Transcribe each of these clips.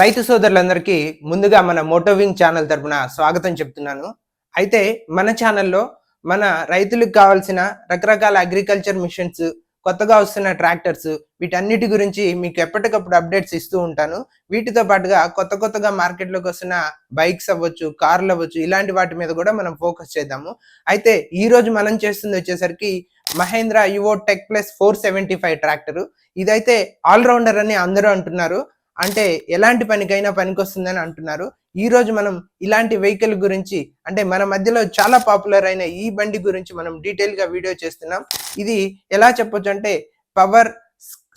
రైతు సోదరులందరికీ ముందుగా మన మోటోవింగ్ ఛానల్ తరపున స్వాగతం చెప్తున్నాను. అయితే మన ఛానల్లో మన రైతులకు కావాల్సిన రకరకాల అగ్రికల్చర్ మిషన్స్, కొత్తగా వస్తున్న ట్రాక్టర్స్ వీటన్నిటి గురించి మీకు ఎప్పటికప్పుడు అప్డేట్స్ ఇస్తూ ఉంటాను. వీటితో పాటుగా కొత్తగా మార్కెట్లోకి వస్తున్న బైక్స్ అవ్వచ్చు, కార్లు అవ్వచ్చు, ఇలాంటి వాటి మీద కూడా మనం ఫోకస్ చేద్దాము. అయితే ఈ రోజు మనం చేస్తుంది వచ్చేసరికి Mahindra Yuvo tech plus 475 tractor. ఇదైతే ఆల్రౌండర్ అని అందరూ అంటున్నారు. అంటే ఎలాంటి పనికైనా పనికొస్తుందని అంటున్నారు. ఈ రోజు మనం ఇలాంటి వెహికల్ గురించి, అంటే మన మధ్యలో చాలా పాపులర్ అయిన ఈ బండి గురించి మనం డీటెయిల్ గా వీడియో చేస్తున్నాం. ఇది ఎలా చెప్పొచ్చు అంటే పవర్,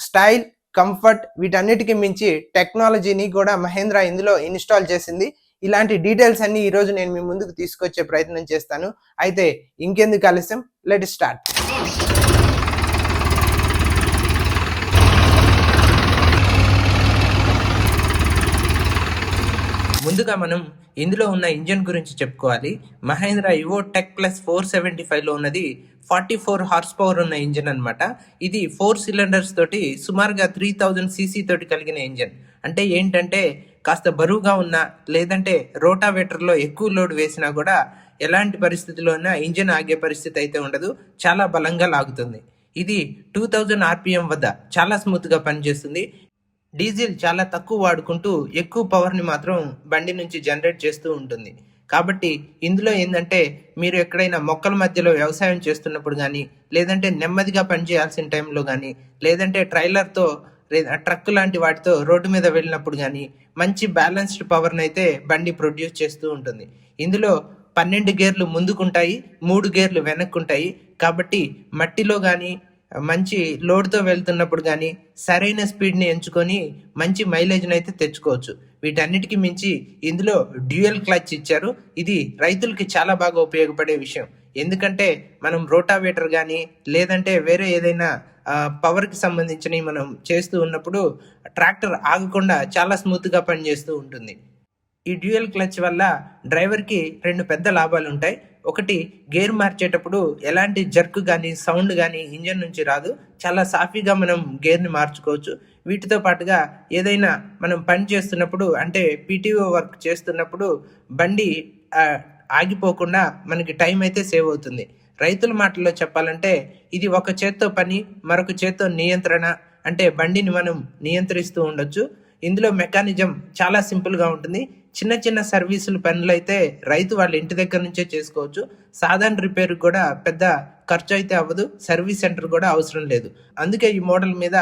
స్టైల్, కంఫర్ట్ వీటన్నిటికి మించి టెక్నాలజీని కూడా మహేంద్ర ఇందులో ఇన్స్టాల్ చేసింది. ఇలాంటి డీటెయిల్స్ అన్ని ఈ రోజు నేను మీ ముందుకు తీసుకొచ్చే ప్రయత్నం చేస్తాను. అయితే ఇంకెందుకు ఆలస్యం, లెట్ స్టార్ట్. ముందుగా మనం ఇందులో ఉన్న ఇంజన్ గురించి చెప్పుకోవాలి. మహేంద్ర యువో టెక్ ప్లస్ 475లో ఉన్నది 44 హార్స్ పవర్ ఉన్న ఇంజన్ అనమాట. ఇది 4 సిలిండర్స్ తోటి సుమారుగా 3000 సీసీ తోటి కలిగిన ఇంజన్. అంటే ఏంటంటే కాస్త బరువుగా ఉన్నా, లేదంటే రోటావేటర్లో ఎక్కువ లోడ్ వేసినా కూడా ఎలాంటి పరిస్థితిలోనైనా ఇంజన్ ఆగే పరిస్థితి అయితే ఉండదు. చాలా బలంగా లాగుతుంది. ఇది 2000 ఆర్పిఎం వద్ద చాలా స్మూత్గా పనిచేస్తుంది. డీజిల్ చాలా తక్కువ వాడుకుంటూ ఎక్కువ పవర్ని మాత్రం బండి నుంచి జనరేట్ చేస్తూ ఉంటుంది. కాబట్టి ఇందులో ఏంటంటే మీరు ఎక్కడైనా మొక్కల మధ్యలో వ్యవసాయం చేస్తున్నప్పుడు కానీ, లేదంటే నెమ్మదిగా పనిచేయాల్సిన టైంలో కానీ, లేదంటే ట్రైలర్తో లేదా ట్రక్ లాంటి వాటితో రోడ్డు మీద వెళ్ళినప్పుడు కానీ మంచి బ్యాలెన్స్డ్ పవర్ని అయితే బండి ప్రొడ్యూస్ చేస్తూ ఉంటుంది. ఇందులో 12 గేర్లు ముందుకుంటాయి, 3 గేర్లు వెనక్కుంటాయి. కాబట్టి మట్టిలో కానీ మంచి లోడ్తో వెళ్తున్నప్పుడు కానీ సరైన స్పీడ్ని ఎంచుకొని మంచి మైలేజ్ని అయితే తెచ్చుకోవచ్చు. వీటన్నిటికీ మించి ఇందులో డ్యూయల్ క్లచ్ ఇచ్చారు. ఇది రైతులకి చాలా బాగా ఉపయోగపడే విషయం. ఎందుకంటే మనం రోటావేటర్ కానీ, లేదంటే వేరే ఏదైనా పవర్కి సంబంధించినవి మనం చేస్తూ ఉన్నప్పుడు ట్రాక్టర్ ఆగకుండా చాలా స్మూత్గా పనిచేస్తూ ఉంటుంది. ఈ డ్యూయల్ క్లచ్ వల్ల డ్రైవర్కి 2 పెద్ద లాభాలు ఉంటాయి. ఒకటి, గేర్ మార్చేటప్పుడు ఎలాంటి జర్క్ కానీ సౌండ్ కానీ ఇంజన్ నుంచి రాదు. చాలా సాఫీగా మనం గేర్ని మార్చుకోవచ్చు. వీటితో పాటుగా ఏదైనా మనం పని చేస్తున్నప్పుడు, అంటే పీటీఓ వర్క్ చేస్తున్నప్పుడు బండి ఆగిపోకుండా మనకి టైం అయితే సేవ్ అవుతుంది. రైతుల మాటల్లో చెప్పాలంటే ఇది ఒక చేత్తో పని, మరొక చేత్తో నియంత్రణ. అంటే బండిని మనం నియంత్రిస్తూ ఉండొచ్చు. ఇందులో మెకానిజం చాలా సింపుల్గా ఉంటుంది. చిన్న సర్వీసులు పనులు అయితే రైతు వాళ్ళ ఇంటి దగ్గర నుంచే చేసుకోవచ్చు. సాధారణ రిపేర్ కూడా పెద్ద ఖర్చు అయితే అవ్వదు. సర్వీస్ సెంటర్ కూడా అవసరం లేదు. అందుకే ఈ మోడల్ మీద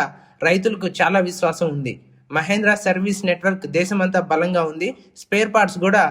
రైతులకు చాలా విశ్వాసం ఉంది. మహేంద్ర సర్వీస్ నెట్వర్క్ దేశమంతా బలంగా ఉంది. స్పేర్ పార్ట్స్ కూడా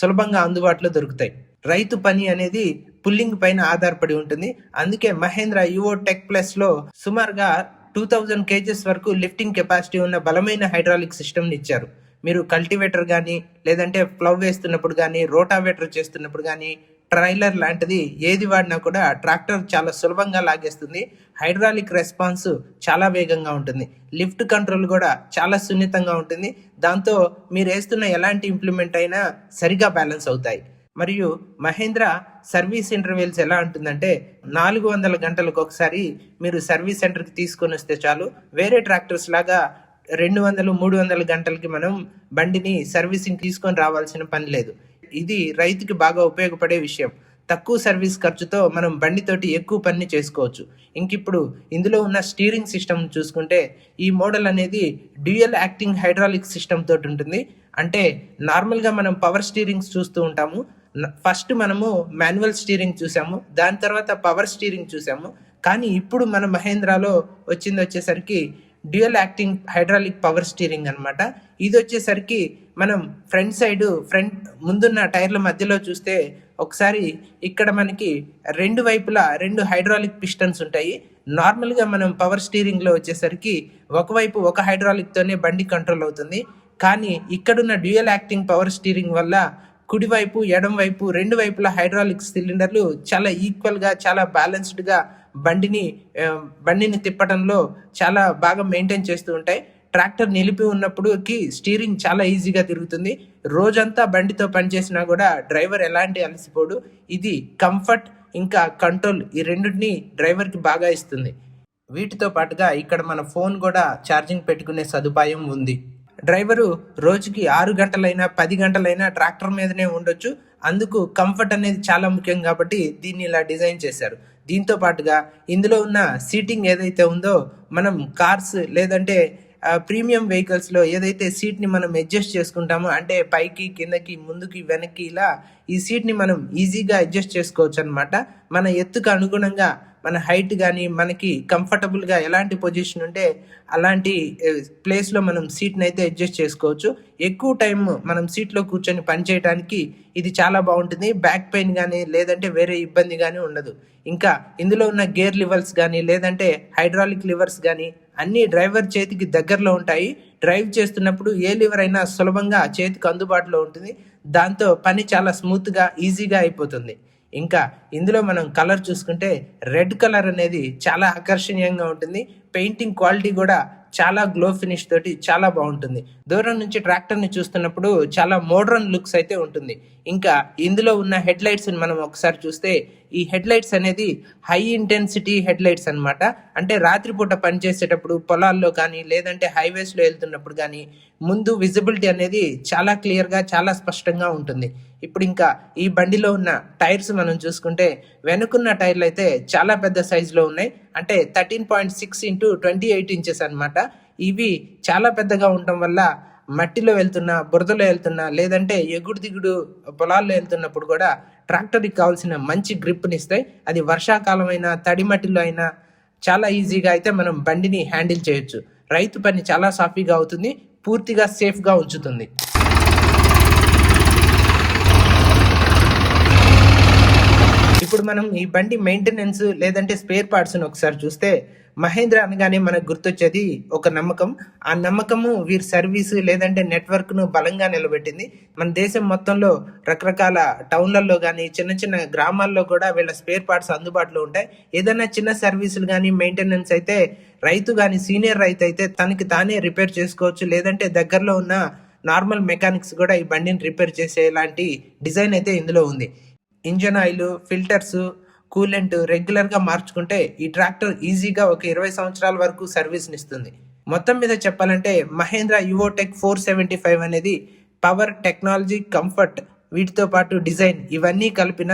సులభంగా అందుబాటులో దొరుకుతాయి. రైతు పని అనేది పుల్లింగ్ పైన ఆధారపడి ఉంటుంది. అందుకే మహేంద్ర యువో టెక్ ప్లస్ లో సుమారుగా 2000 కేజెస్ వరకు లిఫ్టింగ్ కెపాసిటీ ఉన్న బలమైన హైడ్రాలిక్ సిస్టమ్ని ఇచ్చారు. మీరు కల్టివేటర్ కానీ, లేదంటే ప్లవ్ వేస్తున్నప్పుడు కానీ, రోటావేటర్ చేస్తున్నప్పుడు కానీ, ట్రైలర్ లాంటిది ఏది వాడినా కూడా ట్రాక్టర్ చాలా సులభంగా లాగేస్తుంది. హైడ్రాలిక్ రెస్పాన్స్ చాలా వేగంగా ఉంటుంది. లిఫ్ట్ కంట్రోల్ కూడా చాలా సున్నితంగా ఉంటుంది. దాంతో మీరు వేస్తున్న ఎలాంటి ఇంప్లిమెంట్ అయినా సరిగా బ్యాలెన్స్ అవుతాయి. మరియు మహేంద్ర సర్వీస్ ఇంటర్వెల్స్ ఎలా ఉంటుందంటే 400 గంటలకు ఒకసారి మీరు సర్వీస్ సెంటర్కి తీసుకొని వస్తే చాలు. వేరే ట్రాక్టర్స్ లాగా 200-300 గంటలకి మనం బండిని సర్వీసింగ్ తీసుకొని రావాల్సిన పని లేదు. ఇది రైతుకి బాగా ఉపయోగపడే విషయం. తక్కువ సర్వీస్ ఖర్చుతో మనం బండితోటి ఎక్కువ పని చేసుకోవచ్చు. ఇంకిప్పుడు ఇందులో ఉన్న స్టీరింగ్ సిస్టమ్ చూసుకుంటే ఈ మోడల్ అనేది డ్యూయల్ యాక్టింగ్ హైడ్రాలిక్ సిస్టమ్ తోటి ఉంటుంది. అంటే నార్మల్గా మనం పవర్ స్టీరింగ్స్ చూస్తూ ఉంటాము. ఫస్ట్ మనము మాన్యువల్ స్టీరింగ్ చూసాము, దాని తర్వాత పవర్ స్టీరింగ్ చూసాము. కానీ ఇప్పుడు మన మహేంద్రలో వచ్చేసరికి dual acting hydraulic power steering అనమాట. ఇది వచ్చేసరికి మనం ఫ్రంట్ ముందున్న టైర్ల మధ్యలో చూస్తే ఒకసారి ఇక్కడ మనకి 2 వైపులా 2 హైడ్రాలిక్ పిస్టన్స్ ఉంటాయి. నార్మల్గా మనం పవర్ స్టీరింగ్లో వచ్చేసరికి ఒకవైపు ఒక హైడ్రాలిక్తోనే బండి కంట్రోల్ అవుతుంది. కానీ ఇక్కడున్న డ్యూయల్ యాక్టింగ్ పవర్ స్టీరింగ్ వల్ల కుడివైపు, ఎడం వైపు 2 వైపుల హైడ్రాలిక్ సిలిండర్లు చాలా ఈక్వల్గా, చాలా బ్యాలెన్స్డ్గా బండిని తిప్పడంలో చాలా బాగా మెయింటైన్ చేస్తూ ఉంటాయి. ట్రాక్టర్ నిలిపి ఉన్నప్పుడుకి స్టీరింగ్ చాలా ఈజీగా తిరుగుతుంది. రోజంతా బండితో పనిచేసినా కూడా డ్రైవర్ ఎలాంటి అలసిపోడు. ఇది కంఫర్ట్ ఇంకా కంట్రోల్ ఈ రెండింటిని డ్రైవర్కి బాగా ఇస్తుంది. వీటితో పాటుగా ఇక్కడ మన ఫోన్ కూడా ఛార్జింగ్ పెట్టుకునే సదుపాయం ఉంది. డ్రైవరు రోజుకి 6 గంటలైనా 10 గంటలైనా ట్రాక్టర్ మీదనే ఉండొచ్చు. అందుకు కంఫర్ట్ అనేది చాలా ముఖ్యం కాబట్టి దీన్ని ఇలా డిజైన్ చేశారు. దీంతో పాటుగా ఇందులో ఉన్న సీటింగ్ ఏదైతే ఉందో మనం కార్స్ లేదంటే ప్రీమియం వెహికల్స్లో ఏదైతే సీట్ని మనం అడ్జస్ట్ చేసుకుంటామో, అంటే పైకి కిందకి ముందుకి వెనక్కి ఇలా ఈ సీట్ని మనం ఈజీగా అడ్జస్ట్ చేసుకోవచ్చు అనమాట. మన ఎత్తుకు అనుగుణంగా మన హైట్ కానీ మనకి కంఫర్టబుల్గా ఎలాంటి పొజిషన్ ఉంటే అలాంటి ప్లేస్లో మనం సీట్ని అయితే అడ్జస్ట్ చేసుకోవచ్చు. ఎక్కువ టైం మనం సీట్లో కూర్చొని పనిచేయడానికి ఇది చాలా బాగుంటుంది. బ్యాక్ పెయిన్ కానీ లేదంటే వేరే ఇబ్బంది కానీ ఉండదు. ఇంకా ఇందులో ఉన్న గేర్ లివర్స్ కానీ లేదంటే హైడ్రాలిక్ లివర్స్ కానీ అన్నీ డ్రైవర్ చేతికి దగ్గరలో ఉంటాయి. డ్రైవ్ చేస్తున్నప్పుడు ఏ లివర్ అయినా సులభంగా చేతికి అందుబాటులో ఉంటుంది. దాంతో పని చాలా స్మూత్గా ఈజీగా అయిపోతుంది. ఇంకా ఇందులో మనం కలర్ చూసుకుంటే రెడ్ కలర్ అనేది చాలా ఆకర్షణీయంగా ఉంటుంది. పెయింటింగ్ క్వాలిటీ కూడా చాలా గ్లో ఫినిష్ తోటి చాలా బాగుంటుంది. దూరం నుంచి ట్రాక్టర్ని చూస్తున్నప్పుడు చాలా మోడ్రన్ లుక్స్ అయితే ఉంటుంది. ఇంకా ఇందులో ఉన్న హెడ్ లైట్స్ మనం ఒకసారి చూస్తే ఈ హెడ్ లైట్స్ అనేది హై ఇంటెన్సిటీ హెడ్ లైట్స్ అనమాట. అంటే రాత్రిపూట పనిచేసేటప్పుడు పొలాల్లో కానీ లేదంటే హైవేస్లో వెళ్తున్నప్పుడు కానీ ముందు విజిబిలిటీ అనేది చాలా క్లియర్గా చాలా స్పష్టంగా ఉంటుంది. ఇప్పుడు ఇంకా ఈ బండిలో ఉన్న టైర్స్ మనం చూసుకుంటే వెనుకున్న టైర్లు అయితే చాలా పెద్ద సైజులో ఉన్నాయి. అంటే 13.6 ఇంటూ 28 ఇంచెస్ అనమాట. ఇవి చాలా పెద్దగా ఉండటం వల్ల మట్టిలో వెళ్తున్నా బురదలో వెళ్తున్నా లేదంటే ఎగుడు దిగుడు పొలాల్లో వెళ్తున్నప్పుడు కూడా ట్రాక్టర్కి కావాల్సిన మంచి గ్రిప్ని ఇస్తాయి. అది వర్షాకాలం అయినా తడి మట్టిలో అయినా చాలా ఈజీగా అయితే మనం బండిని హ్యాండిల్ చేయొచ్చు. రైతు పని చాలా సాఫీగా అవుతుంది, పూర్తిగా సేఫ్గా ఉంచుతుంది. ఇప్పుడు మనం ఈ బండి మెయింటెనెన్స్ లేదంటే స్పేర్ పార్ట్స్ని ఒకసారి చూస్తే మహేంద్ర అనగానే మనకు గుర్తొచ్చేది ఒక నమ్మకం. ఆ నమ్మకము వీరి సర్వీస్ లేదంటే నెట్వర్క్ను బలంగా నిలబెట్టింది. మన దేశం మొత్తంలో రకరకాల టౌన్లలో కానీ చిన్న చిన్న గ్రామాల్లో కూడా వీళ్ళ స్పేర్ పార్ట్స్ అందుబాటులో ఉంటాయి. ఏదైనా చిన్న సర్వీసులు కానీ మెయింటెనెన్స్ అయితే రైతు కానీ సీనియర్ రైతు అయితే తనకి తానే రిపేర్ చేసుకోవచ్చు. లేదంటే దగ్గరలో ఉన్న నార్మల్ మెకానిక్స్ కూడా ఈ బండిని రిపేర్ చేసేలాంటి డిజైన్ అయితే ఇందులో ఉంది. ఇంజన్ ఆయిల్, ఫిల్టర్స్, కూలెంట్ రెగ్యులర్గా మార్చుకుంటే ఈ ట్రాక్టర్ ఈజీగా ఒక 20 సంవత్సరాల వరకు సర్వీస్ని ఇస్తుంది. మొత్తం మీద చెప్పాలంటే మహేంద్ర యువోటెక్ 475 అనేది పవర్, టెక్నాలజీ, కంఫర్ట్ వీటితో పాటు డిజైన్ ఇవన్నీ కలిపిన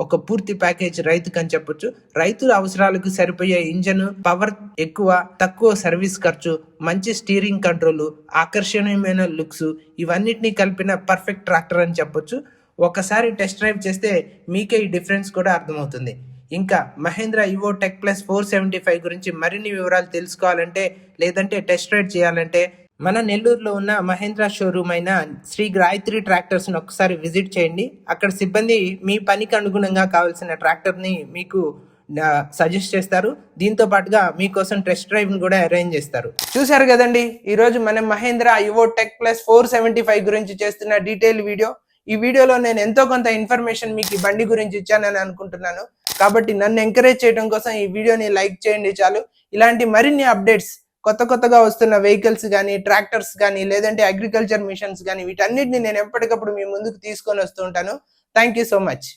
ఒక పూర్తి ప్యాకేజ్ రైతుకు అని చెప్పొచ్చు. రైతుల అవసరాలకు సరిపోయే ఇంజన్, పవర్ ఎక్కువ, తక్కువ సర్వీస్ ఖర్చు, మంచి స్టీరింగ్ కంట్రోల్, ఆకర్షణీయమైన లుక్స్ ఇవన్నిటినీ కలిపిన పర్ఫెక్ట్ ట్రాక్టర్ అని చెప్పొచ్చు. ఒకసారి టెస్ట్ డ్రైవ్ చేస్తే మీకే ఈ డిఫరెన్స్ కూడా అర్థమవుతుంది. ఇంకా మహేంద్ర యువోటెక్ ప్లస్ 475 గురించి మరిన్ని వివరాలు తెలుసుకోవాలంటే లేదంటే టెస్ట్ రైడ్ చేయాలంటే మన నెల్లూరులో ఉన్న మహేంద్ర షోరూమ్ అయిన శ్రీ గాయత్రి ట్రాక్టర్స్ని ఒకసారి విజిట్ చేయండి. అక్కడ సిబ్బంది మీ పనికి అనుగుణంగా కావాల్సిన ట్రాక్టర్ని మీకు సజెస్ట్ చేస్తారు. దీంతో పాటుగా మీకోసం టెస్ట్ డ్రైవ్ని కూడా అరేంజ్ చేస్తారు. చూశారు కదండి, ఈరోజు మనం మహేంద్ర యువోటెక్ ప్లస్ 475 గురించి చేస్తున్న డీటెయిల్ వీడియో. ఈ వీడియోలో నేను ఎంతో కొంత ఇన్ఫర్మేషన్ మీకు ఈ బండి గురించి ఇచ్చానని అనుకుంటున్నాను. కాబట్టి నన్ను ఎంకరేజ్ చేయడం కోసం ఈ వీడియోని లైక్ చేయండి చాలు. ఇలాంటి మరిన్ని అప్డేట్స్, కొత్తగా వస్తున్న వెహికల్స్ కానీ, ట్రాక్టర్స్ కానీ, లేదంటే అగ్రికల్చర్ మిషన్స్ కానీ వీటన్నిటిని నేను ఎప్పటికప్పుడు మీ ముందుకు తీసుకొని వస్తూ ఉంటాను. Thank you so much.